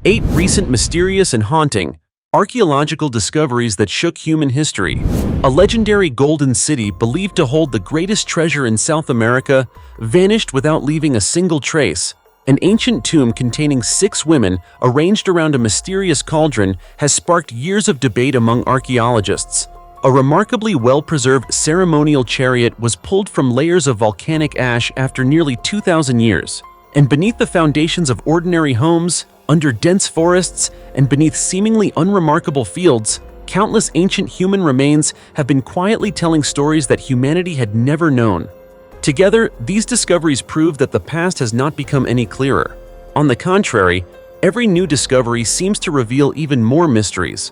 8 recent mysterious and haunting archaeological discoveries that shook human history. A legendary golden city believed to hold the greatest treasure in South America vanished without leaving a single trace. An ancient tomb containing 6 women arranged around a mysterious cauldron has sparked years of debate among archaeologists. A remarkably well-preserved ceremonial chariot was pulled from layers of volcanic ash after nearly 2,000 years. And beneath the foundations of ordinary homes, under dense forests, and beneath seemingly unremarkable fields, countless ancient human remains have been quietly telling stories that humanity had never known. Together, these discoveries prove that the past has not become any clearer. On the contrary, every new discovery seems to reveal even more mysteries.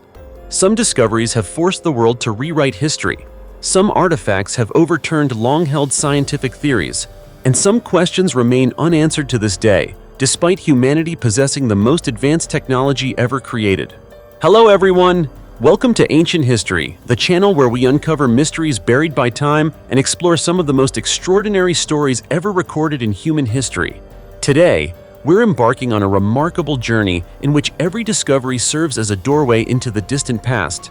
Some discoveries have forced the world to rewrite history. Some artifacts have overturned long-held scientific theories, and some questions remain unanswered to this day, despite humanity possessing the most advanced technology ever created. Hello everyone! Welcome to Ancient History, the channel where we uncover mysteries buried by time and explore some of the most extraordinary stories ever recorded in human history. Today, we're embarking on a remarkable journey in which every discovery serves as a doorway into the distant past.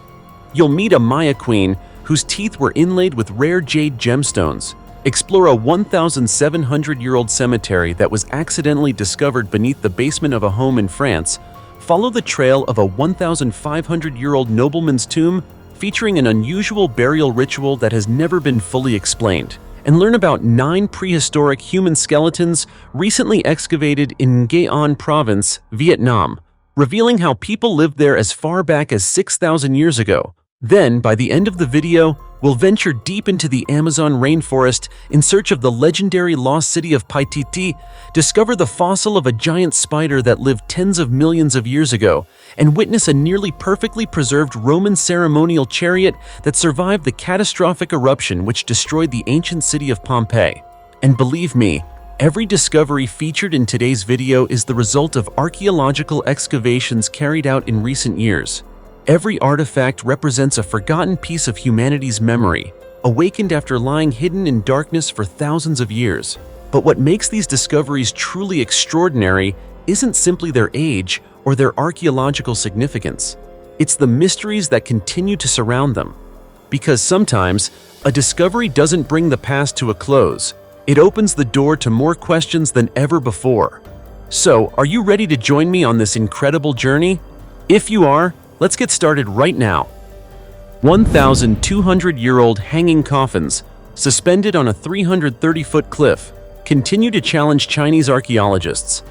You'll meet a Maya queen whose teeth were inlaid with rare jade gemstones, explore a 1,700-year-old cemetery that was accidentally discovered beneath the basement of a home in France, follow the trail of a 1,500-year-old nobleman's tomb featuring an unusual burial ritual that has never been fully explained, and learn about 9 prehistoric human skeletons recently excavated in Nghệ An province, Vietnam, revealing how people lived there as far back as 6,000 years ago. Then, by the end of the video, we'll venture deep into the Amazon rainforest in search of the legendary lost city of Paititi, discover the fossil of a giant spider that lived tens of millions of years ago, and witness a nearly perfectly preserved Roman ceremonial chariot that survived the catastrophic eruption which destroyed the ancient city of Pompeii. And believe me, every discovery featured in today's video is the result of archaeological excavations carried out in recent years. Every artifact represents a forgotten piece of humanity's memory, awakened after lying hidden in darkness for thousands of years. But what makes these discoveries truly extraordinary isn't simply their age or their archaeological significance. It's the mysteries that continue to surround them. Because sometimes, a discovery doesn't bring the past to a close. It opens the door to more questions than ever before. So, are you ready to join me on this incredible journey? If you are, let's get started right now. 1,200-year-old hanging coffins, suspended on a 330-foot cliff, continue to challenge Chinese archaeologists.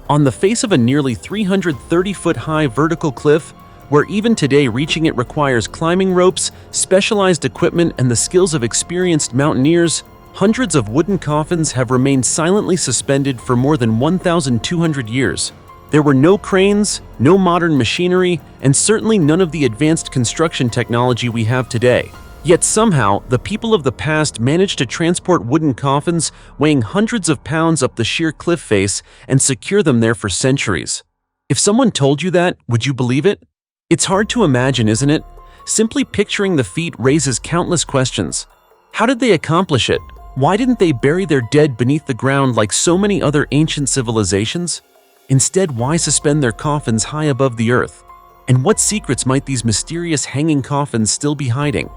On the face of a nearly 330-foot-high vertical cliff, where even today reaching it requires climbing ropes, specialized equipment, and the skills of experienced mountaineers, hundreds of wooden coffins have remained silently suspended for more than 1,200 years. There were no cranes, no modern machinery, and certainly none of the advanced construction technology we have today. Yet somehow, the people of the past managed to transport wooden coffins weighing hundreds of pounds up the sheer cliff face and secure them there for centuries. If someone told you that, would you believe it? It's hard to imagine, isn't it? Simply picturing the feat raises countless questions. How did they accomplish it? Why didn't they bury their dead beneath the ground like so many other ancient civilizations? Instead, why suspend their coffins high above the earth? And what secrets might these mysterious hanging coffins still be hiding?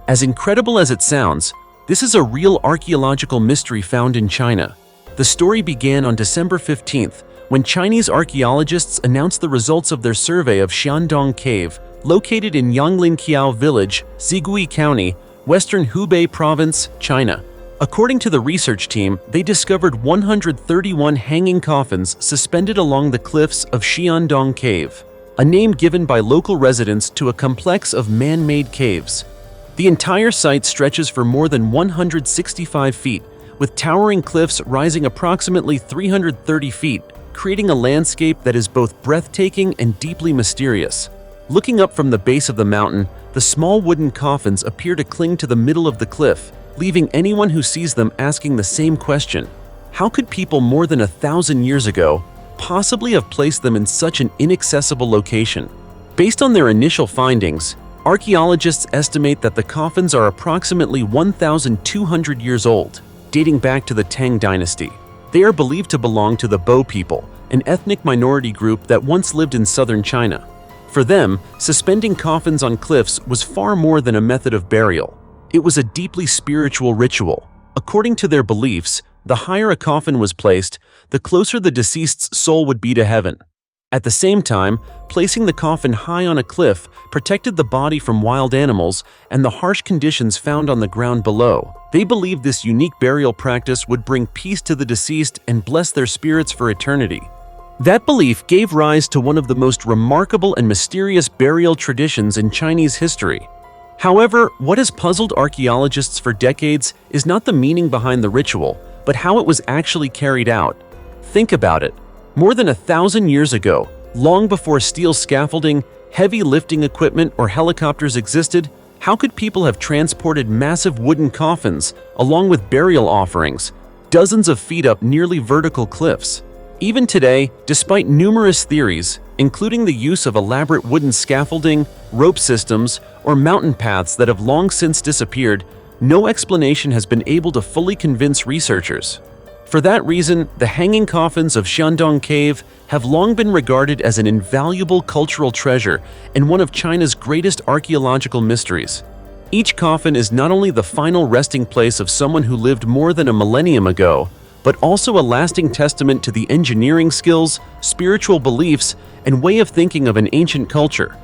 As incredible as it sounds, this is a real archaeological mystery found in China. The story began on December 15th, when Chinese archaeologists announced the results of their survey of Xiandong Cave, located in Yanglinqiao Village, Zigui County, western Hubei Province, China. According to the research team, they discovered 131 hanging coffins suspended along the cliffs of Xiandong Cave, a name given by local residents to a complex of man-made caves. The entire site stretches for more than 165 feet, with towering cliffs rising approximately 330 feet, creating a landscape that is both breathtaking and deeply mysterious. Looking up from the base of the mountain, the small wooden coffins appear to cling to the middle of the cliff, leaving anyone who sees them asking the same question. How could people more than 1,000 years ago possibly have placed them in such an inaccessible location? Based on their initial findings, archaeologists estimate that the coffins are approximately 1,200 years old, dating back to the Tang dynasty. They are believed to belong to the Bo people an ethnic minority group that once lived in southern China. For them, suspending coffins on cliffs was far more than a method of burial. It was a deeply spiritual ritual. According to their beliefs, the higher a coffin was placed, the closer the deceased's soul would be to heaven. At the same time, placing the coffin high on a cliff protected the body from wild animals and the harsh conditions found on the ground below. They believed this unique burial practice would bring peace to the deceased and bless their spirits for eternity. That belief gave rise to one of the most remarkable and mysterious burial traditions in Chinese history. However, what has puzzled archaeologists for decades is not the meaning behind the ritual, but how it was actually carried out. Think about it. More than 1,000 years ago, long before steel scaffolding, heavy lifting equipment, or helicopters existed, how could people have transported massive wooden coffins, along with burial offerings, dozens of feet up nearly vertical cliffs? Even today, despite numerous theories, including the use of elaborate wooden scaffolding, rope systems, or mountain paths that have long since disappeared, no explanation has been able to fully convince researchers. For that reason, the hanging coffins of Shandong Cave have long been regarded as an invaluable cultural treasure and one of China's greatest archaeological mysteries. Each coffin is not only the final resting place of someone who lived more than a millennium ago, but also a lasting testament to the engineering skills, spiritual beliefs, and way of thinking of an ancient culture.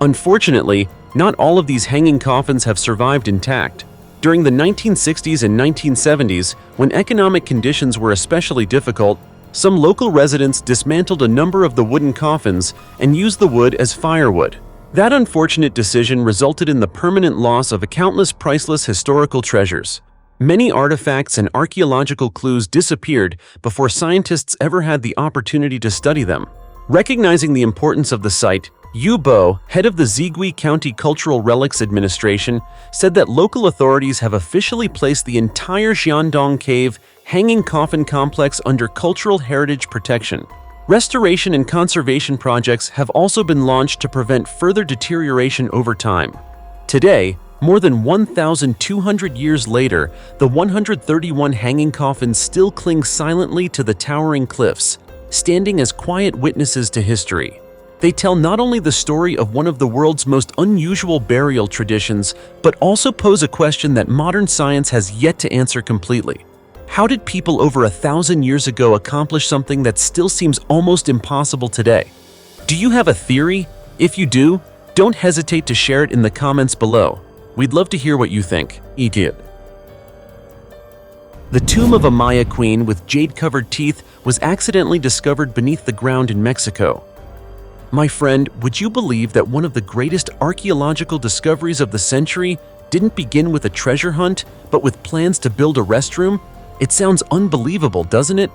Unfortunately, not all of these hanging coffins have survived intact. During the 1960s and 1970s, when economic conditions were especially difficult, some local residents dismantled a number of the wooden coffins and used the wood as firewood. That unfortunate decision resulted in the permanent loss of countless priceless historical treasures. Many artifacts and archaeological clues disappeared before scientists ever had the opportunity to study them. Recognizing the importance of the site, Yu Bo, head of the Zigui County Cultural Relics Administration, said that local authorities have officially placed the entire Shandong Cave hanging coffin complex under cultural heritage protection. Restoration and conservation projects have also been launched to prevent further deterioration over time. Today, more than 1,200 years later, the 131 hanging coffins still cling silently to the towering cliffs, standing as quiet witnesses to history. They tell not only the story of one of the world's most unusual burial traditions, but also pose a question that modern science has yet to answer completely. How did people over 1,000 years ago accomplish something that still seems almost impossible today? Do you have a theory? If you do, don't hesitate to share it in the comments below. We'd love to hear what you think. Idiot. The tomb of a Maya queen with jade-covered teeth was accidentally discovered beneath the ground in Mexico. My friend, would you believe that one of the greatest archaeological discoveries of the century didn't begin with a treasure hunt, but with plans to build a restroom? It sounds unbelievable, doesn't it?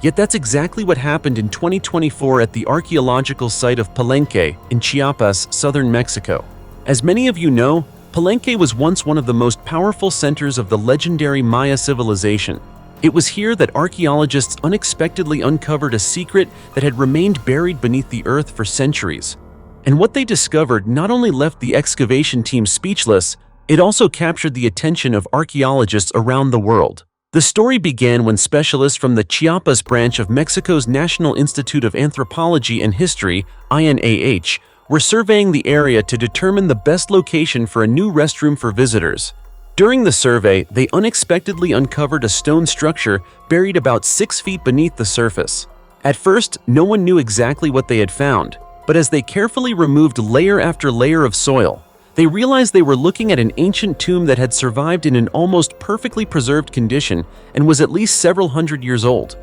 Yet that's exactly what happened in 2024 at the archaeological site of Palenque in Chiapas, southern Mexico. As many of you know, Palenque was once one of the most powerful centers of the legendary Maya civilization. It was here that archaeologists unexpectedly uncovered a secret that had remained buried beneath the earth for centuries. And what they discovered not only left the excavation team speechless, it also captured the attention of archaeologists around the world. The story began when specialists from the Chiapas branch of Mexico's National Institute of Anthropology and History, INAH, were surveying the area to determine the best location for a new restroom for visitors. During the survey, they unexpectedly uncovered a stone structure buried about 6 feet beneath the surface. At first, no one knew exactly what they had found, but as they carefully removed layer after layer of soil, they realized they were looking at an ancient tomb that had survived in an almost perfectly preserved condition and was at least several hundred years old.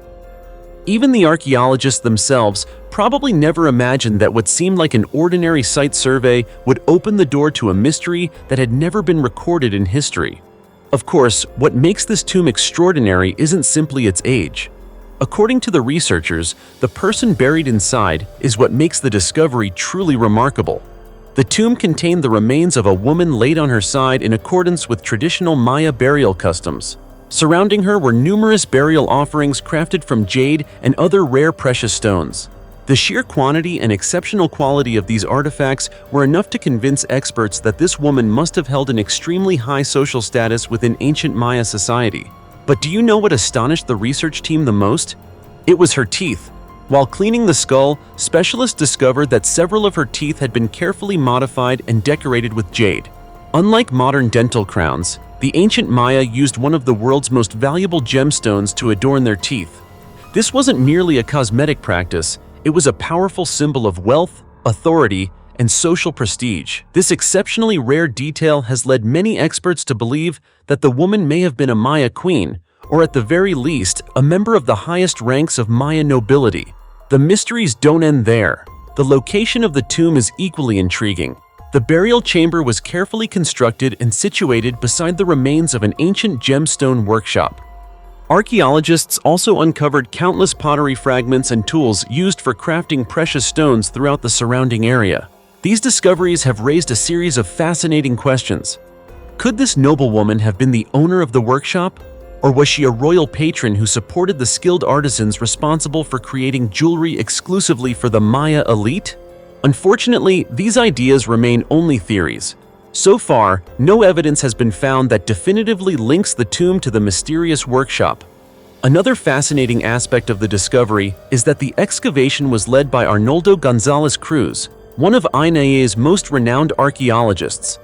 Even the archaeologists themselves probably never imagined that what seemed like an ordinary site survey would open the door to a mystery that had never been recorded in history. Of course, what makes this tomb extraordinary isn't simply its age. According to the researchers, the person buried inside is what makes the discovery truly remarkable. The tomb contained the remains of a woman laid on her side in accordance with traditional Maya burial customs. Surrounding her were numerous burial offerings crafted from jade and other rare precious stones. The sheer quantity and exceptional quality of these artifacts were enough to convince experts that this woman must have held an extremely high social status within ancient Maya society. But do you know what astonished the research team the most? It was her teeth. While cleaning the skull, specialists discovered that several of her teeth had been carefully modified and decorated with jade. Unlike modern dental crowns, the ancient Maya used one of the world's most valuable gemstones to adorn their teeth. This wasn't merely a cosmetic practice, it was a powerful symbol of wealth, authority, and social prestige. This exceptionally rare detail has led many experts to believe that the woman may have been a Maya queen, or at the very least, a member of the highest ranks of Maya nobility. The mysteries don't end there. The location of the tomb is equally intriguing. The burial chamber was carefully constructed and situated beside the remains of an ancient gemstone workshop. Archaeologists also uncovered countless pottery fragments and tools used for crafting precious stones throughout the surrounding area. These discoveries have raised a series of fascinating questions. Could this noblewoman have been the owner of the workshop? Or was she a royal patron who supported the skilled artisans responsible for creating jewelry exclusively for the Maya elite? Unfortunately, these ideas remain only theories. So far, no evidence has been found that definitively links the tomb to the mysterious workshop. Another fascinating aspect of the discovery is that the excavation was led by Arnoldo González Cruz, one of INA's most renowned archaeologists.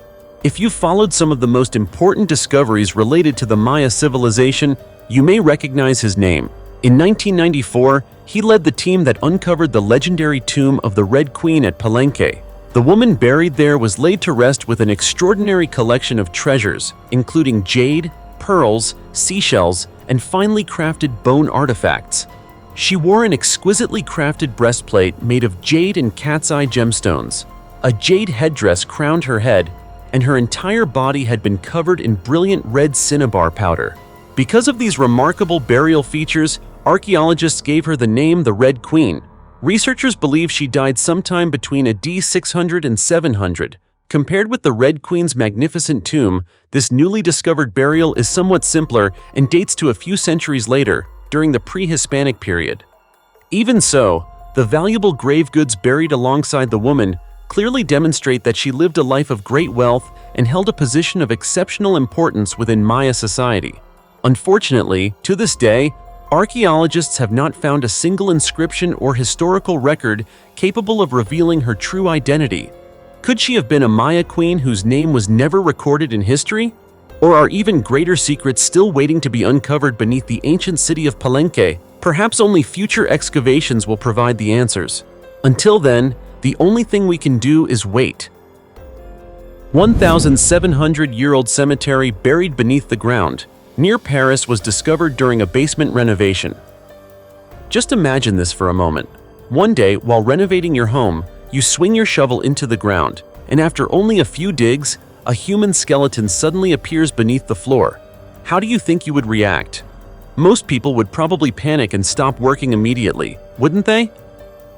If you've followed some of the most important discoveries related to the Maya civilization, you may recognize his name. In 1994, he led the team that uncovered the legendary tomb of the Red Queen at Palenque. The woman buried there was laid to rest with an extraordinary collection of treasures, including jade, pearls, seashells, and finely crafted bone artifacts. She wore an exquisitely crafted breastplate made of jade and cat's eye gemstones. A jade headdress crowned her head, and her entire body had been covered in brilliant red cinnabar powder. Because of these remarkable burial features, archaeologists gave her the name the Red Queen. Researchers believe she died sometime between AD 600 and 700. Compared with the Red Queen's magnificent tomb, this newly discovered burial is somewhat simpler and dates to a few centuries later, during the pre-Hispanic period. Even so, the valuable grave goods buried alongside the woman clearly demonstrate that she lived a life of great wealth and held a position of exceptional importance within Maya society. Unfortunately, to this day, archaeologists have not found a single inscription or historical record capable of revealing her true identity. Could she have been a Maya queen whose name was never recorded in history? Or are even greater secrets still waiting to be uncovered beneath the ancient city of Palenque? Perhaps only future excavations will provide the answers. Until then, the only thing we can do is wait. 1,700-year-old cemetery buried beneath the ground near Paris was discovered during a basement renovation. Just imagine this for a moment. One day, while renovating your home, you swing your shovel into the ground, and after only a few digs, a human skeleton suddenly appears beneath the floor. How do you think you would react? Most people would probably panic and stop working immediately, wouldn't they?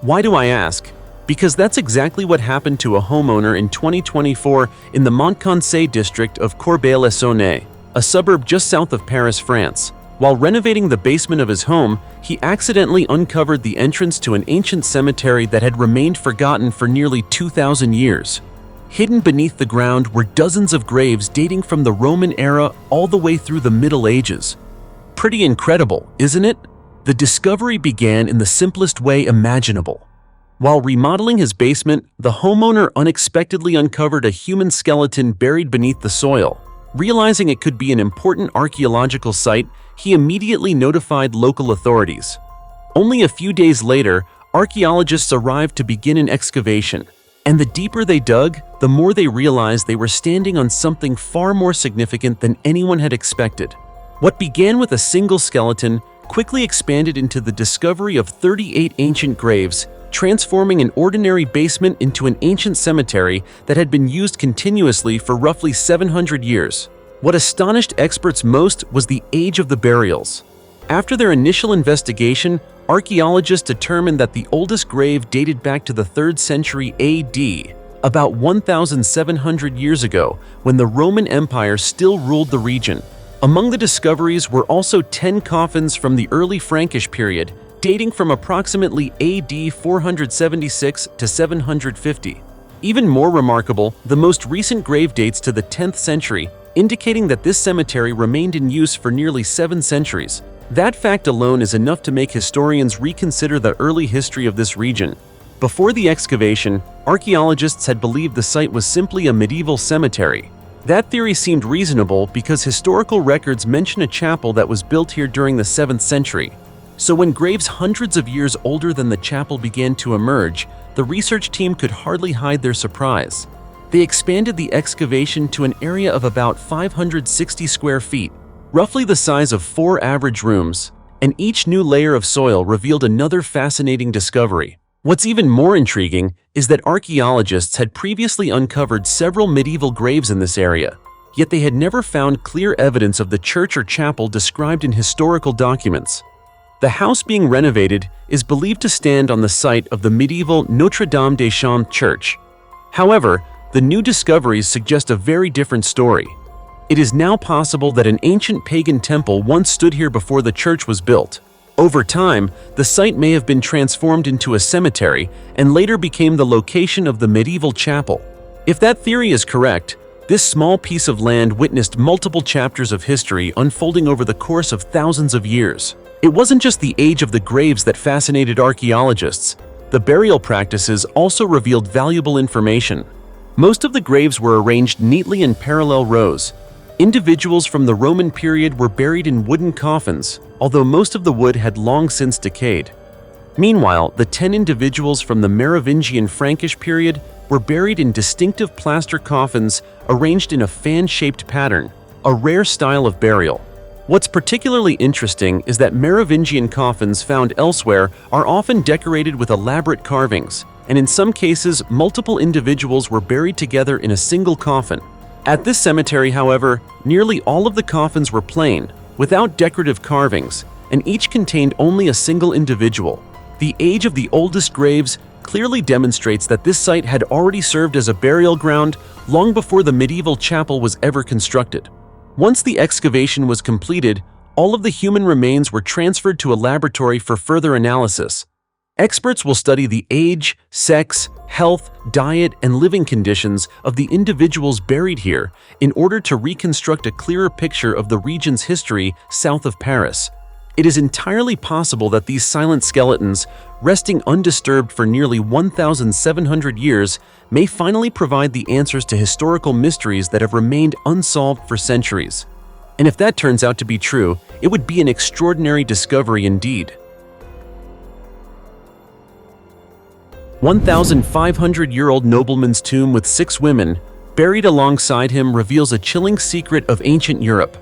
Why do I ask? Because that's exactly what happened to a homeowner in 2024 in the Montconseil district of Corbeil-Essonnes, a suburb just south of Paris, France. While renovating the basement of his home, he accidentally uncovered the entrance to an ancient cemetery that had remained forgotten for nearly 2,000 years. Hidden beneath the ground were dozens of graves dating from the Roman era all the way through the Middle Ages. Pretty incredible, isn't it? The discovery began in the simplest way imaginable. While remodeling his basement, the homeowner unexpectedly uncovered a human skeleton buried beneath the soil. Realizing it could be an important archaeological site, he immediately notified local authorities. Only a few days later, archaeologists arrived to begin an excavation. And the deeper they dug, the more they realized they were standing on something far more significant than anyone had expected. What began with a single skeleton quickly expanded into the discovery of 38 ancient graves, transforming an ordinary basement into an ancient cemetery that had been used continuously for roughly 700 years. What astonished experts most was the age of the burials. After their initial investigation, archaeologists determined that the oldest grave dated back to the 3rd century AD, about 1,700 years ago, when the Roman Empire still ruled the region. Among the discoveries were also 10 coffins from the early Frankish period, dating from approximately AD 476 to 750. Even more remarkable, the most recent grave dates to the 10th century, indicating that this cemetery remained in use for nearly 7 centuries. That fact alone is enough to make historians reconsider the early history of this region. Before the excavation, archaeologists had believed the site was simply a medieval cemetery. That theory seemed reasonable because historical records mention a chapel that was built here during the 7th century. So when graves hundreds of years older than the chapel began to emerge, the research team could hardly hide their surprise. They expanded the excavation to an area of about 560 square feet, roughly the size of 4 average rooms, and each new layer of soil revealed another fascinating discovery. What's even more intriguing is that archaeologists had previously uncovered several medieval graves in this area, yet they had never found clear evidence of the church or chapel described in historical documents. The house being renovated is believed to stand on the site of the medieval Notre Dame des Champs church. However, the new discoveries suggest a very different story. It is now possible that an ancient pagan temple once stood here before the church was built. Over time, the site may have been transformed into a cemetery and later became the location of the medieval chapel. If that theory is correct, this small piece of land witnessed multiple chapters of history unfolding over the course of thousands of years. It wasn't just the age of the graves that fascinated archaeologists. The burial practices also revealed valuable information. Most of the graves were arranged neatly in parallel rows. Individuals from the Roman period were buried in wooden coffins, although most of the wood had long since decayed. Meanwhile, the 10 individuals from the Merovingian Frankish period were buried in distinctive plaster coffins arranged in a fan-shaped pattern, a rare style of burial. What's particularly interesting is that Merovingian coffins found elsewhere are often decorated with elaborate carvings, and in some cases, multiple individuals were buried together in a single coffin. At this cemetery, however, nearly all of the coffins were plain, without decorative carvings, and each contained only a single individual. The age of the oldest graves clearly demonstrates that this site had already served as a burial ground long before the medieval chapel was ever constructed. Once the excavation was completed, all of the human remains were transferred to a laboratory for further analysis. Experts will study the age, sex, health, diet, and living conditions of the individuals buried here in order to reconstruct a clearer picture of the region's history south of Paris. It is entirely possible that these silent skeletons, resting undisturbed for nearly 1,700 years, may finally provide the answers to historical mysteries that have remained unsolved for centuries. And if that turns out to be true, it would be an extraordinary discovery indeed. 1,500-year-old nobleman's tomb with 6 women buried alongside him reveals a chilling secret of ancient Europe.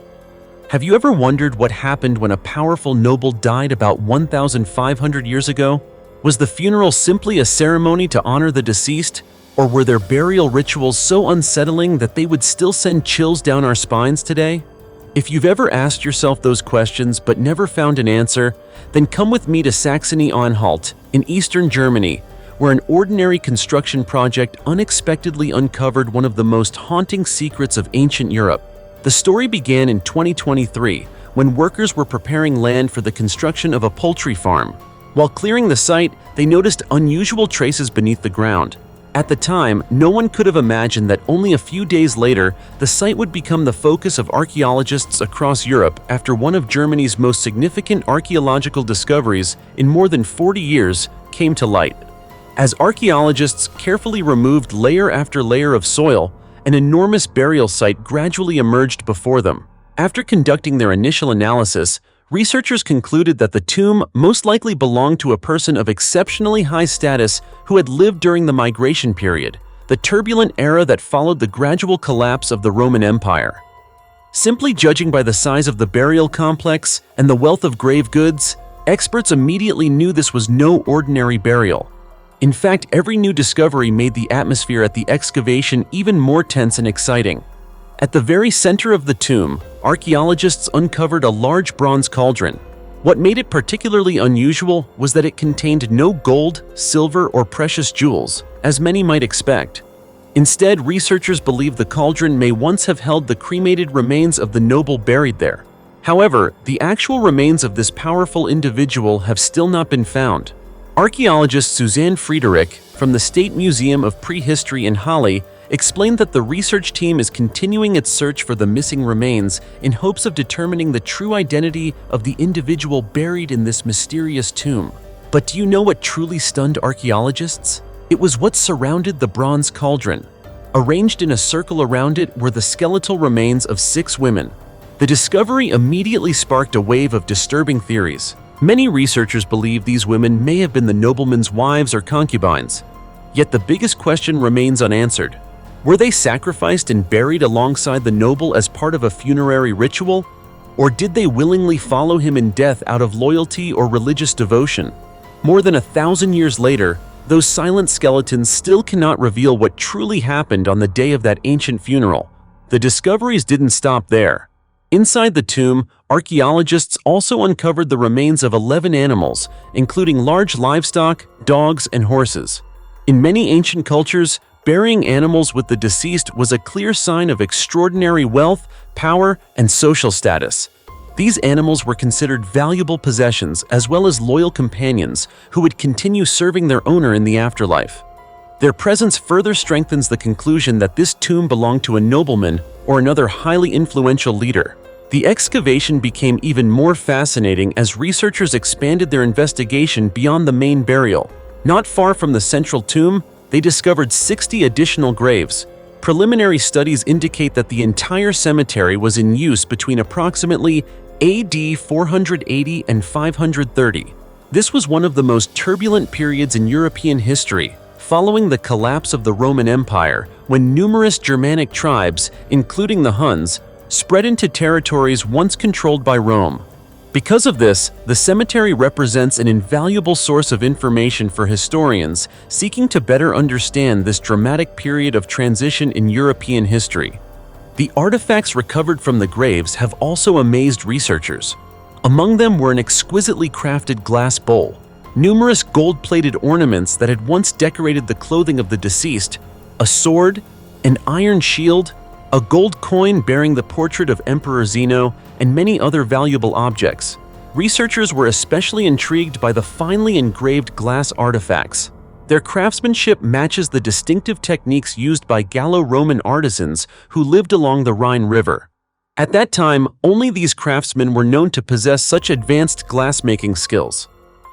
Have you ever wondered what happened when a powerful noble died about 1,500 years ago? Was the funeral simply a ceremony to honor the deceased, or were their burial rituals so unsettling that they would still send chills down our spines today? If you've ever asked yourself those questions but never found an answer, then come with me to Saxony-Anhalt in eastern Germany, where an ordinary construction project unexpectedly uncovered one of the most haunting secrets of ancient Europe. The story began in 2023, when workers were preparing land for the construction of a poultry farm. While clearing the site, they noticed unusual traces beneath the ground. At the time, no one could have imagined that only a few days later, the site would become the focus of archaeologists across Europe after one of Germany's most significant archaeological discoveries in more than 40 years came to light. As archaeologists carefully removed layer after layer of soil, an enormous burial site gradually emerged before them. After conducting their initial analysis, researchers concluded that the tomb most likely belonged to a person of exceptionally high status who had lived during the migration period, the turbulent era that followed the gradual collapse of the Roman Empire. Simply judging by the size of the burial complex and the wealth of grave goods, experts immediately knew this was no ordinary burial. In fact, every new discovery made the atmosphere at the excavation even more tense and exciting. At the very center of the tomb, archaeologists uncovered a large bronze cauldron. What made it particularly unusual was that it contained no gold, silver, or precious jewels, as many might expect. Instead, researchers believe the cauldron may once have held the cremated remains of the noble buried there. However, the actual remains of this powerful individual have still not been found. Archaeologist Suzanne Friederich from the State Museum of Prehistory in Halle explained that the research team is continuing its search for the missing remains in hopes of determining the true identity of the individual buried in this mysterious tomb. But do you know what truly stunned archaeologists? It was what surrounded the bronze cauldron. Arranged in a circle around it were the skeletal remains of 6 women. The discovery immediately sparked a wave of disturbing theories. Many researchers believe these women may have been the nobleman's wives or concubines. Yet the biggest question remains unanswered. Were they sacrificed and buried alongside the noble as part of a funerary ritual? Or did they willingly follow him in death out of loyalty or religious devotion? More than 1,000 years later, those silent skeletons still cannot reveal what truly happened on the day of that ancient funeral. The discoveries didn't stop there. Inside the tomb, archaeologists also uncovered the remains of 11 animals, including large livestock, dogs, and horses. In many ancient cultures, burying animals with the deceased was a clear sign of extraordinary wealth, power, and social status. These animals were considered valuable possessions as well as loyal companions who would continue serving their owner in the afterlife. Their presence further strengthens the conclusion that this tomb belonged to a nobleman or another highly influential leader. The excavation became even more fascinating as researchers expanded their investigation beyond the main burial. Not far from the central tomb, they discovered 60 additional graves. Preliminary studies indicate that the entire cemetery was in use between approximately AD 480 and 530. This was one of the most turbulent periods in European history, following the collapse of the Roman Empire, when numerous Germanic tribes, including the Huns, spread into territories once controlled by Rome. Because of this, the cemetery represents an invaluable source of information for historians seeking to better understand this dramatic period of transition in European history. The artifacts recovered from the graves have also amazed researchers. Among them were an exquisitely crafted glass bowl, numerous gold-plated ornaments that had once decorated the clothing of the deceased, a sword, an iron shield, a gold coin bearing the portrait of Emperor Zeno, and many other valuable objects. Researchers were especially intrigued by the finely engraved glass artifacts. Their craftsmanship matches the distinctive techniques used by Gallo-Roman artisans who lived along the Rhine River. At that time, only these craftsmen were known to possess such advanced glassmaking skills.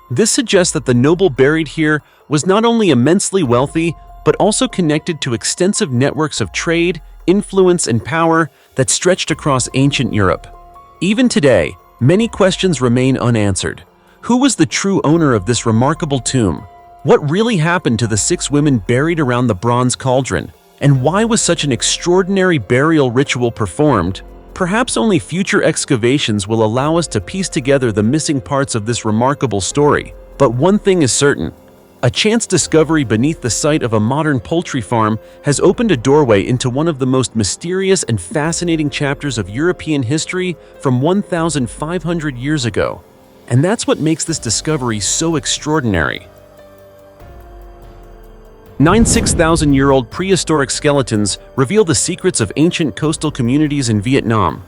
This suggests that the noble buried here was not only immensely wealthy, but also connected to extensive networks of trade, influence, and power that stretched across ancient Europe. Even today, many questions remain unanswered. Who was the true owner of this remarkable tomb? What really happened to the 6 women buried around the bronze cauldron? And why was such an extraordinary burial ritual performed? Perhaps only future excavations will allow us to piece together the missing parts of this remarkable story. But one thing is certain. A chance discovery beneath the site of a modern poultry farm has opened a doorway into one of the most mysterious and fascinating chapters of European history from 1,500 years ago. And that's what makes this discovery so extraordinary. 9 6,000-year-old prehistoric skeletons reveal the secrets of ancient coastal communities in Vietnam.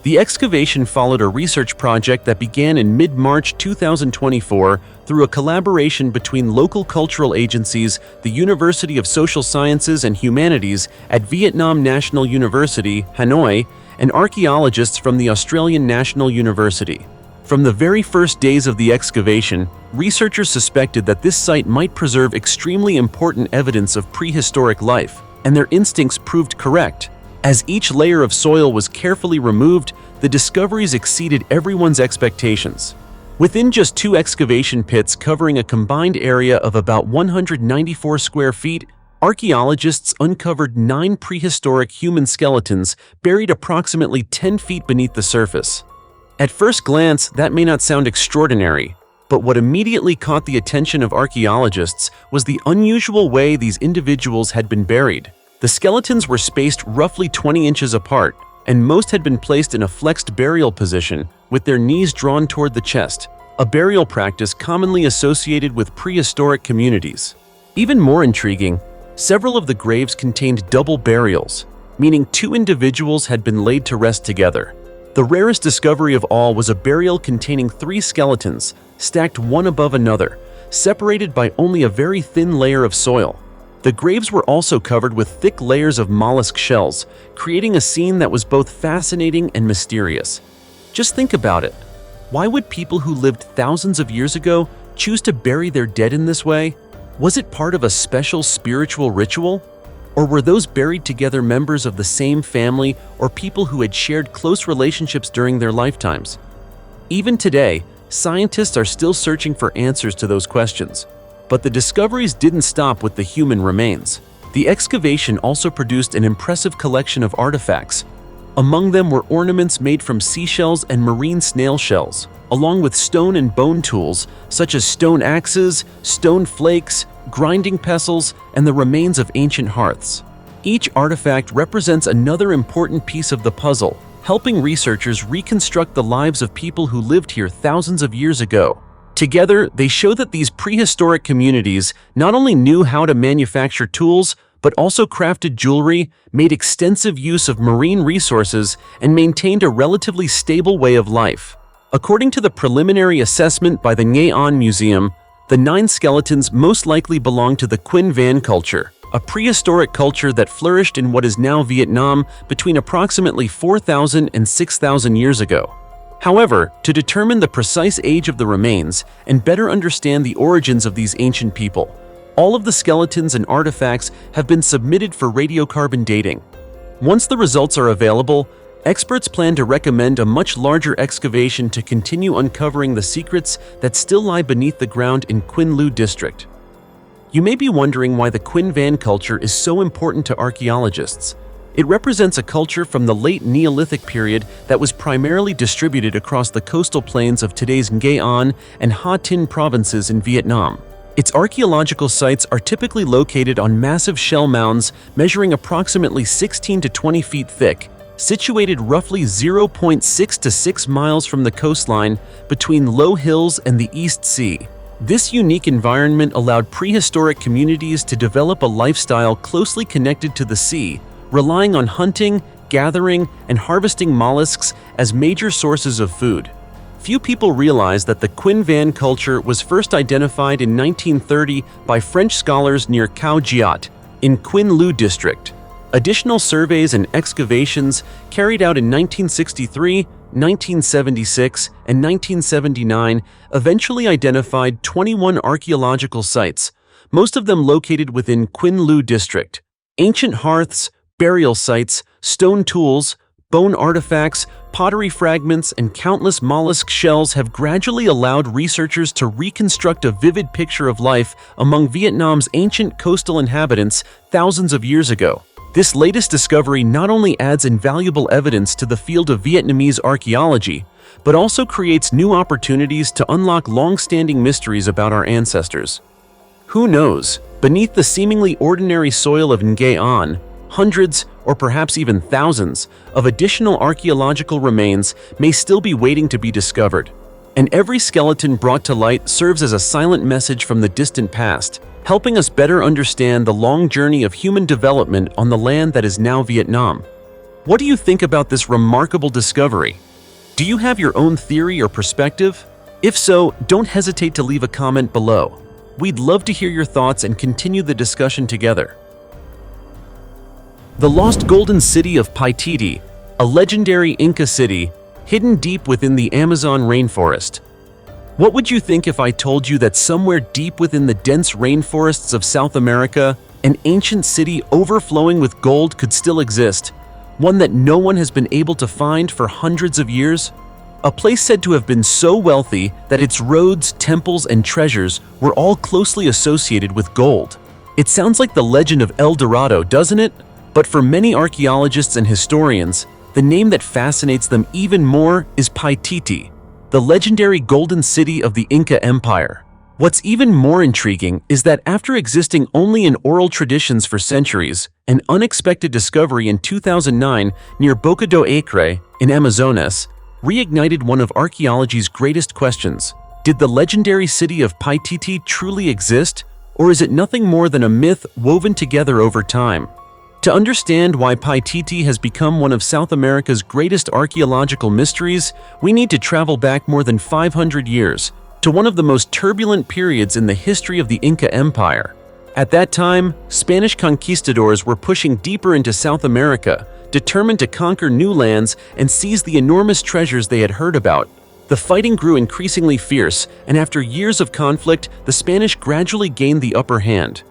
The excavation followed a research project that began in mid-March 2024 through a collaboration between local cultural agencies, the University of Social Sciences and Humanities at Vietnam National University, Hanoi, and archaeologists from the Australian National University. From the very first days of the excavation, researchers suspected that this site might preserve extremely important evidence of prehistoric life, and their instincts proved correct. As each layer of soil was carefully removed, the discoveries exceeded everyone's expectations. Within just 2 excavation pits covering a combined area of about 194 square feet, archaeologists uncovered 9 prehistoric human skeletons buried approximately 10 feet beneath the surface. At first glance, that may not sound extraordinary, but what immediately caught the attention of archaeologists was the unusual way these individuals had been buried. The skeletons were spaced roughly 20 inches apart, and most had been placed in a flexed burial position with their knees drawn toward the chest, a burial practice commonly associated with prehistoric communities. Even more intriguing, several of the graves contained double burials, meaning 2 individuals had been laid to rest together. The rarest discovery of all was a burial containing 3 skeletons, stacked one above another, separated by only a very thin layer of soil. The graves were also covered with thick layers of mollusk shells, creating a scene that was both fascinating and mysterious. Just think about it. Why would people who lived thousands of years ago choose to bury their dead in this way? Was it part of a special spiritual ritual? Or were those buried together members of the same family or people who had shared close relationships during their lifetimes? Even today, scientists are still searching for answers to those questions. But the discoveries didn't stop with the human remains. The excavation also produced an impressive collection of artifacts. Among them were ornaments made from seashells and marine snail shells, along with stone and bone tools such as stone axes, stone flakes, grinding pestles, and the remains of ancient hearths. Each artifact represents another important piece of the puzzle, helping researchers reconstruct the lives of people who lived here thousands of years ago. Together, they show that these prehistoric communities not only knew how to manufacture tools, but also crafted jewelry, made extensive use of marine resources, and maintained a relatively stable way of life. According to the preliminary assessment by the Nghệ An Museum, the 9 skeletons most likely belong to the Quin Van culture, a prehistoric culture that flourished in what is now Vietnam between approximately 4,000 and 6,000 years ago. However, to determine the precise age of the remains and better understand the origins of these ancient people, all of the skeletons and artifacts have been submitted for radiocarbon dating. Once the results are available, experts plan to recommend a much larger excavation to continue uncovering the secrets that still lie beneath the ground in Quin Lu district. You may be wondering why the Quin Van culture is so important to archaeologists. It represents a culture from the late Neolithic period that was primarily distributed across the coastal plains of today's Nghệ An and Ha Tinh provinces in Vietnam. Its archaeological sites are typically located on massive shell mounds measuring approximately 16 to 20 feet thick, situated roughly 0.6 to 6 miles from the coastline between low hills and the East Sea. This unique environment allowed prehistoric communities to develop a lifestyle closely connected to the sea, relying on hunting, gathering, and harvesting mollusks as major sources of food. Few people realize that the Quin Van culture was first identified in 1930 by French scholars near Cao Giat in Quin Lu district. Additional surveys and excavations carried out in 1963, 1976, and 1979 eventually identified 21 archaeological sites, most of them located within Quin Lu district. Ancient hearths, burial sites, stone tools, bone artifacts, pottery fragments, and countless mollusk shells have gradually allowed researchers to reconstruct a vivid picture of life among Vietnam's ancient coastal inhabitants thousands of years ago. This latest discovery not only adds invaluable evidence to the field of Vietnamese archaeology, but also creates new opportunities to unlock long-standing mysteries about our ancestors. Who knows, beneath the seemingly ordinary soil of Nghệ An, hundreds, or perhaps even thousands, of additional archaeological remains may still be waiting to be discovered. And every skeleton brought to light serves as a silent message from the distant past, helping us better understand the long journey of human development on the land that is now Vietnam. What do you think about this remarkable discovery? Do you have your own theory or perspective? If so, don't hesitate to leave a comment below. We'd love to hear your thoughts and continue the discussion together. The lost golden city of Paititi, a legendary Inca city hidden deep within the Amazon rainforest. What would you think if I told you that somewhere deep within the dense rainforests of South America, an ancient city overflowing with gold could still exist, one that no one has been able to find for hundreds of years? A place said to have been so wealthy that its roads, temples, and treasures were all closely associated with gold. It sounds like the legend of El Dorado, doesn't it? But for many archaeologists and historians, the name that fascinates them even more is Paititi, the legendary golden city of the Inca Empire. What's even more intriguing is that after existing only in oral traditions for centuries, an unexpected discovery in 2009 near Boca do Acre in Amazonas reignited one of archaeology's greatest questions. Did the legendary city of Paititi truly exist, or is it nothing more than a myth woven together over time? To understand why Paititi has become one of South America's greatest archaeological mysteries, we need to travel back more than 500 years to one of the most turbulent periods in the history of the Inca Empire. At that time, Spanish conquistadors were pushing deeper into South America, determined to conquer new lands and seize the enormous treasures they had heard about. The fighting grew increasingly fierce, and after years of conflict, the Spanish gradually gained the upper hand.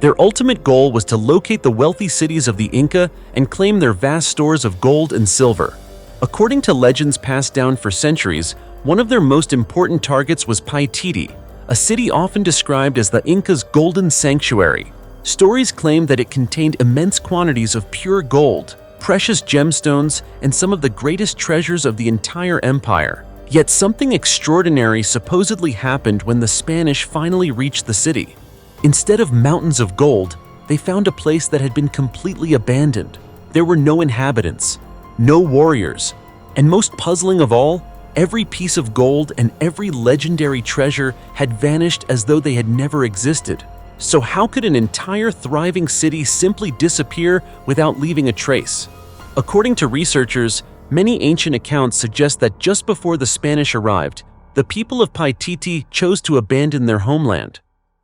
Their ultimate goal was to locate the wealthy cities of the Inca and claim their vast stores of gold and silver. According to legends passed down for centuries, one of their most important targets was Paititi, a city often described as the Incas' golden sanctuary. Stories claim that it contained immense quantities of pure gold, precious gemstones, and some of the greatest treasures of the entire empire. Yet something extraordinary supposedly happened when the Spanish finally reached the city. Instead of mountains of gold, they found a place that had been completely abandoned. There were no inhabitants, no warriors, and most puzzling of all, every piece of gold and every legendary treasure had vanished as though they had never existed. So how could an entire thriving city simply disappear without leaving a trace? According to researchers, many ancient accounts suggest that just before the Spanish arrived, the people of Paititi chose to abandon their homeland.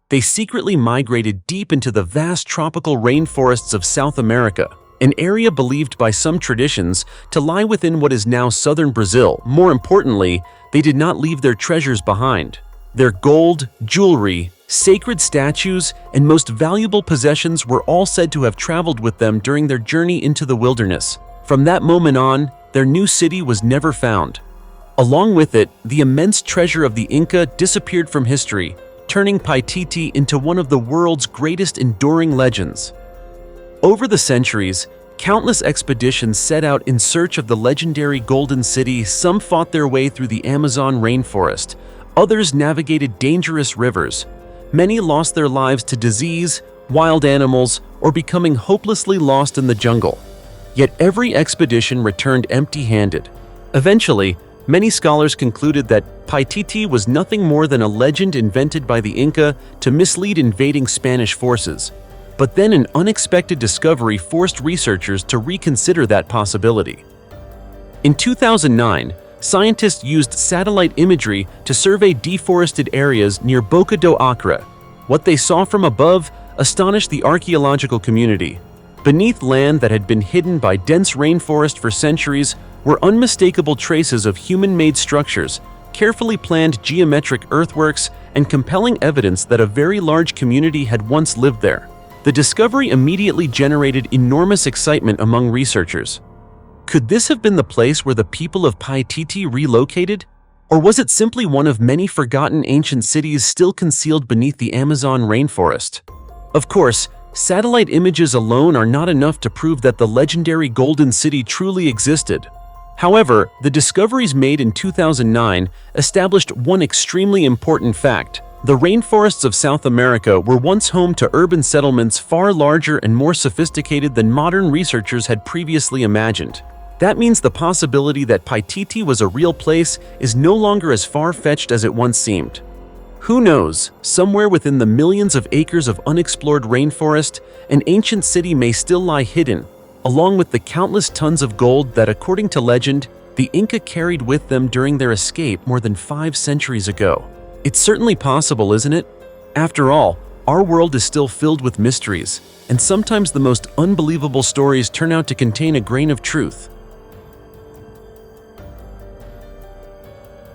They secretly migrated deep into the vast tropical rainforests of South America, an area believed by some traditions to lie within what is now southern Brazil. More importantly, they did not leave their treasures behind. Their gold, jewelry, sacred statues, and most valuable possessions were all said to have traveled with them during their journey into the wilderness. From that moment on, their new city was never found. Along with it, the immense treasure of the Inca disappeared from history, turning Paititi into one of the world's greatest enduring legends. Over the centuries, countless expeditions set out in search of the legendary Golden City. Some fought their way through the Amazon rainforest, others navigated dangerous rivers. Many lost their lives to disease, wild animals, or becoming hopelessly lost in the jungle. Yet every expedition returned empty-handed. Eventually, many scholars concluded that Paititi was nothing more than a legend invented by the Inca to mislead invading Spanish forces. But then an unexpected discovery forced researchers to reconsider that possibility. In 2009, scientists used satellite imagery to survey deforested areas near Boca do Acre. What they saw from above astonished the archaeological community. Beneath land that had been hidden by dense rainforest for centuries were unmistakable traces of human-made structures, carefully planned geometric earthworks, and compelling evidence that a very large community had once lived there. The discovery immediately generated enormous excitement among researchers. Could this have been the place where the people of Paititi relocated? Or was it simply one of many forgotten ancient cities still concealed beneath the Amazon rainforest? Of course, satellite images alone are not enough to prove that the legendary Golden City truly existed. However, the discoveries made in 2009 established one extremely important fact. The rainforests of South America were once home to urban settlements far larger and more sophisticated than modern researchers had previously imagined. That means the possibility that Paititi was a real place is no longer as far-fetched as it once seemed. Who knows, somewhere within the millions of acres of unexplored rainforest, an ancient city may still lie hidden, along with the countless tons of gold that, according to legend, the Inca carried with them during their escape more than 5 centuries ago. It's certainly possible, isn't it? After all, our world is still filled with mysteries, and sometimes the most unbelievable stories turn out to contain a grain of truth.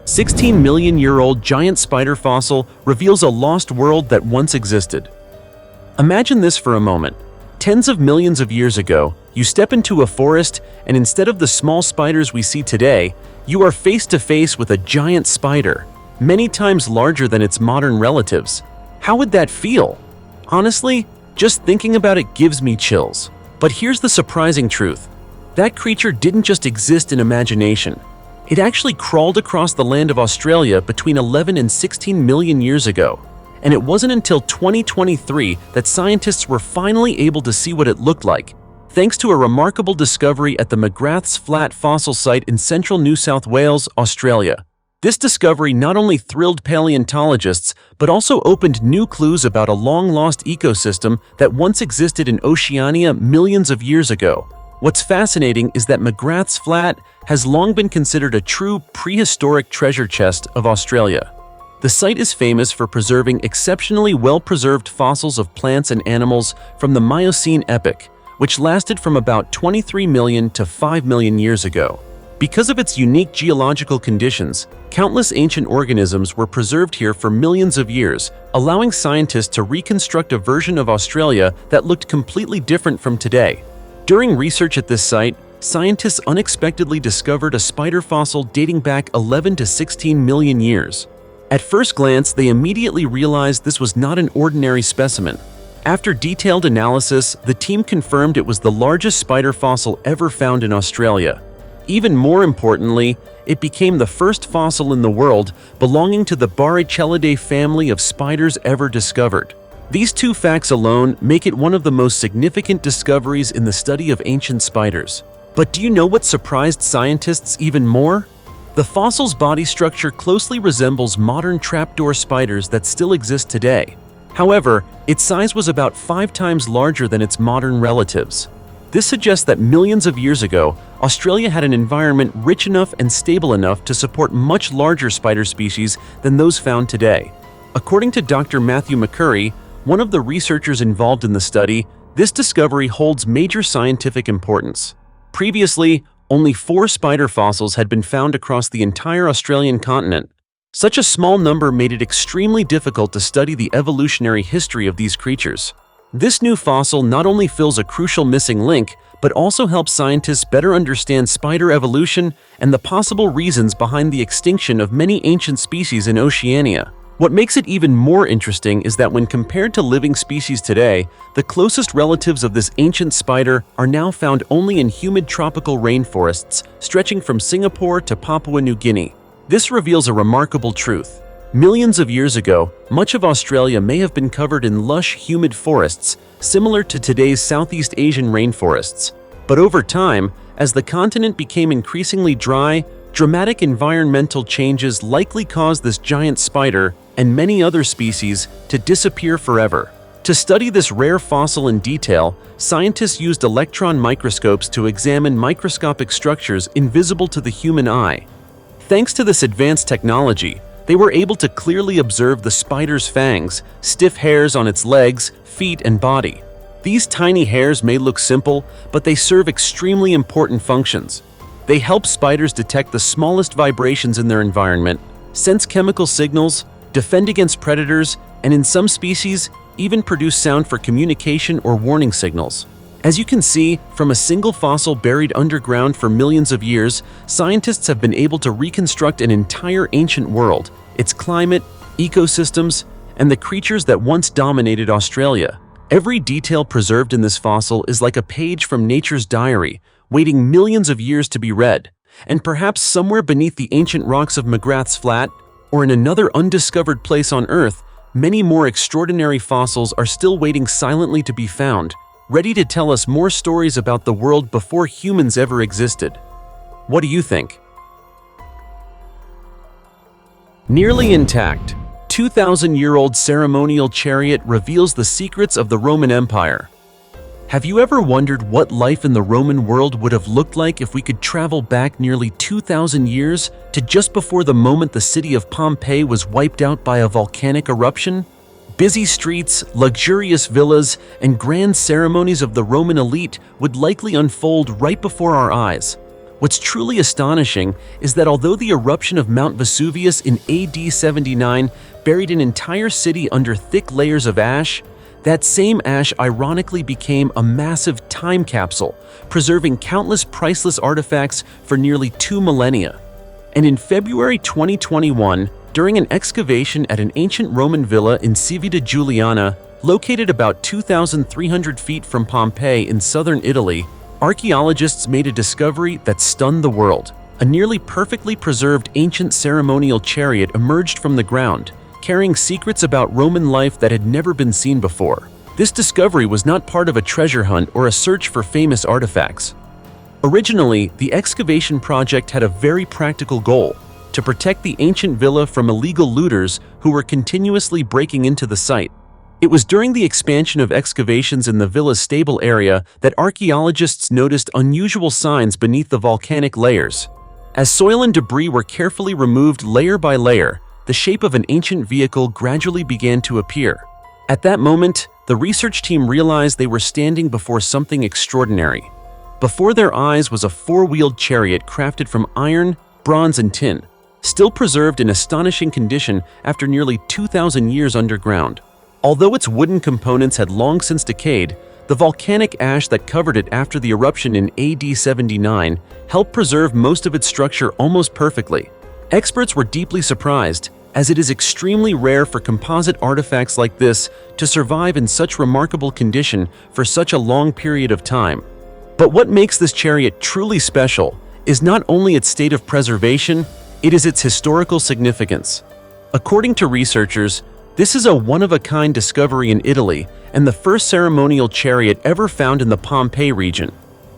16-million-year-old giant spider fossil reveals a lost world that once existed. Imagine this for a moment. Tens of millions of years ago, you step into a forest, and instead of the small spiders we see today, you are face to face with a giant spider, many times larger than its modern relatives. How would that feel? Honestly, just thinking about it gives me chills. But here's the surprising truth. That creature didn't just exist in imagination. It actually crawled across the land of Australia between 11 and 16 million years ago. And it wasn't until 2023 that scientists were finally able to see what it looked like, thanks to a remarkable discovery at the McGrath's Flat fossil site in central New South Wales, Australia. This discovery not only thrilled paleontologists, but also opened new clues about a long-lost ecosystem that once existed in Oceania millions of years ago. What's fascinating is that McGrath's Flat has long been considered a true prehistoric treasure chest of Australia. The site is famous for preserving exceptionally well-preserved fossils of plants and animals from the Miocene epoch, which lasted from about 23 million to 5 million years ago. Because of its unique geological conditions, countless ancient organisms were preserved here for millions of years, allowing scientists to reconstruct a version of Australia that looked completely different from today. During research at this site, scientists unexpectedly discovered a spider fossil dating back 11 to 16 million years. At first glance, they immediately realized this was not an ordinary specimen. After detailed analysis, the team confirmed it was the largest spider fossil ever found in Australia. Even more importantly, it became the first fossil in the world belonging to the Barichellidae family of spiders ever discovered. These two facts alone make it one of the most significant discoveries in the study of ancient spiders. But do you know what surprised scientists even more? The fossil's body structure closely resembles modern trapdoor spiders that still exist today. However, its size was about 5 times larger than its modern relatives. This suggests that millions of years ago, Australia had an environment rich enough and stable enough to support much larger spider species than those found today. According to Dr. Matthew McCurry, one of the researchers involved in the study, this discovery holds major scientific importance. Previously, only 4 spider fossils had been found across the entire Australian continent. Such a small number made it extremely difficult to study the evolutionary history of these creatures. This new fossil not only fills a crucial missing link, but also helps scientists better understand spider evolution and the possible reasons behind the extinction of many ancient species in Oceania. What makes it even more interesting is that when compared to living species today, the closest relatives of this ancient spider are now found only in humid tropical rainforests stretching from Singapore to Papua New Guinea. This reveals a remarkable truth. Millions of years ago, much of Australia may have been covered in lush, humid forests, similar to today's Southeast Asian rainforests. But over time, as the continent became increasingly dry, dramatic environmental changes likely caused this giant spider and many other species to disappear forever. To study this rare fossil in detail, scientists used electron microscopes to examine microscopic structures invisible to the human eye. Thanks to this advanced technology, they were able to clearly observe the spider's fangs, stiff hairs on its legs, feet, and body. These tiny hairs may look simple, but they serve extremely important functions. They help spiders detect the smallest vibrations in their environment, sense chemical signals, defend against predators, and in some species, even produce sound for communication or warning signals. As you can see, from a single fossil buried underground for millions of years, scientists have been able to reconstruct an entire ancient world, its climate, ecosystems, and the creatures that once dominated Australia. Every detail preserved in this fossil is like a page from nature's diary, waiting millions of years to be read. And perhaps somewhere beneath the ancient rocks of McGrath's Flat, or in another undiscovered place on Earth, many more extraordinary fossils are still waiting silently to be found, ready to tell us more stories about the world before humans ever existed. What do you think? Nearly intact, 2,000-year-old ceremonial chariot reveals the secrets of the Roman Empire. Have you ever wondered what life in the Roman world would have looked like if we could travel back nearly 2,000 years to just before the moment the city of Pompeii was wiped out by a volcanic eruption? Busy streets, luxurious villas, and grand ceremonies of the Roman elite would likely unfold right before our eyes. What's truly astonishing is that although the eruption of Mount Vesuvius in AD 79 buried an entire city under thick layers of ash, that same ash ironically became a massive time capsule, preserving countless priceless artifacts for nearly 2 millennia. And in February 2021, during an excavation at an ancient Roman villa in Civita Giuliana, located about 2,300 feet from Pompeii in southern Italy, archaeologists made a discovery that stunned the world. A nearly perfectly preserved ancient ceremonial chariot emerged from the ground, carrying secrets about Roman life that had never been seen before. This discovery was not part of a treasure hunt or a search for famous artifacts. Originally, the excavation project had a very practical goal: to protect the ancient villa from illegal looters who were continuously breaking into the site. It was during the expansion of excavations in the villa's stable area that archaeologists noticed unusual signs beneath the volcanic layers. As soil and debris were carefully removed layer by layer, the shape of an ancient vehicle gradually began to appear. At that moment, the research team realized they were standing before something extraordinary. Before their eyes was a four-wheeled chariot crafted from iron, bronze, and tin, still preserved in astonishing condition after nearly 2,000 years underground. Although its wooden components had long since decayed, the volcanic ash that covered it after the eruption in AD 79 helped preserve most of its structure almost perfectly. Experts were deeply surprised, as it is extremely rare for composite artifacts like this to survive in such remarkable condition for such a long period of time. But what makes this chariot truly special is not only its state of preservation, it is its historical significance. According to researchers, this is a one-of-a-kind discovery in Italy and the first ceremonial chariot ever found in the Pompeii region.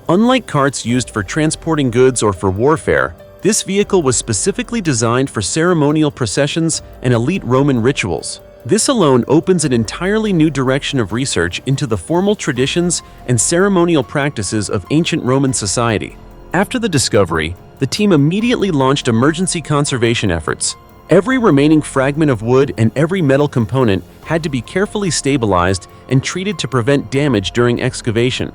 Unlike carts used for transporting goods or for warfare, this vehicle was specifically designed for ceremonial processions and elite Roman rituals. This alone opens an entirely new direction of research into the formal traditions and ceremonial practices of ancient Roman society. After the discovery, the team immediately launched emergency conservation efforts. Every remaining fragment of wood and every metal component had to be carefully stabilized and treated to prevent damage during excavation.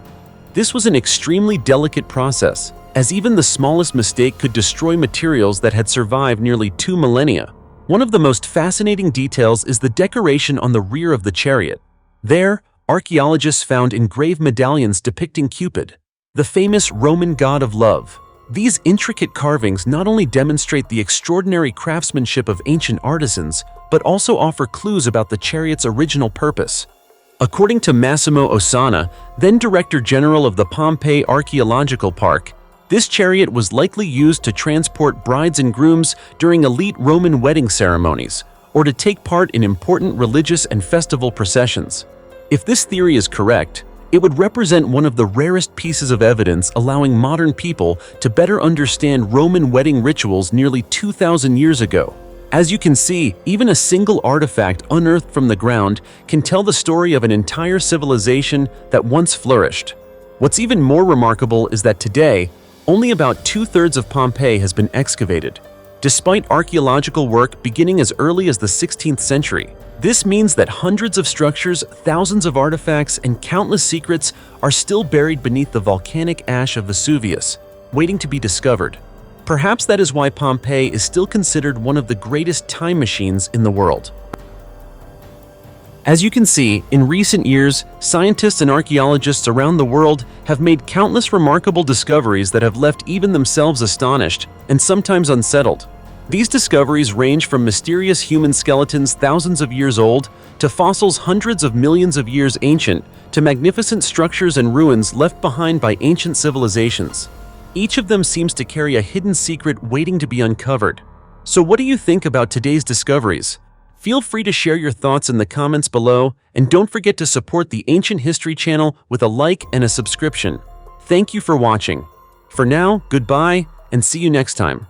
This was an extremely delicate process, as even the smallest mistake could destroy materials that had survived nearly 2 millennia. One of the most fascinating details is the decoration on the rear of the chariot. There, archaeologists found engraved medallions depicting Cupid, the famous Roman god of love. These intricate carvings not only demonstrate the extraordinary craftsmanship of ancient artisans, but also offer clues about the chariot's original purpose. According to Massimo Ossana, then Director General of the Pompeii Archaeological Park, this chariot was likely used to transport brides and grooms during elite Roman wedding ceremonies, or to take part in important religious and festival processions. If this theory is correct, it would represent one of the rarest pieces of evidence allowing modern people to better understand Roman wedding rituals nearly 2,000 years ago. As you can see, even a single artifact unearthed from the ground can tell the story of an entire civilization that once flourished. What's even more remarkable is that today, only about 2/3 of Pompeii has been excavated. Despite archaeological work beginning as early as the 16th century, this means that hundreds of structures, thousands of artifacts, and countless secrets are still buried beneath the volcanic ash of Vesuvius, waiting to be discovered. Perhaps that is why Pompeii is still considered one of the greatest time machines in the world. As you can see, in recent years, scientists and archaeologists around the world have made countless remarkable discoveries that have left even themselves astonished and sometimes unsettled. These discoveries range from mysterious human skeletons thousands of years old to fossils hundreds of millions of years ancient to magnificent structures and ruins left behind by ancient civilizations. Each of them seems to carry a hidden secret waiting to be uncovered. So what do you think about today's discoveries? Feel free to share your thoughts in the comments below, and don't forget to support the Ancient History channel with a like and a subscription. Thank you for watching. For now, goodbye, and see you next time.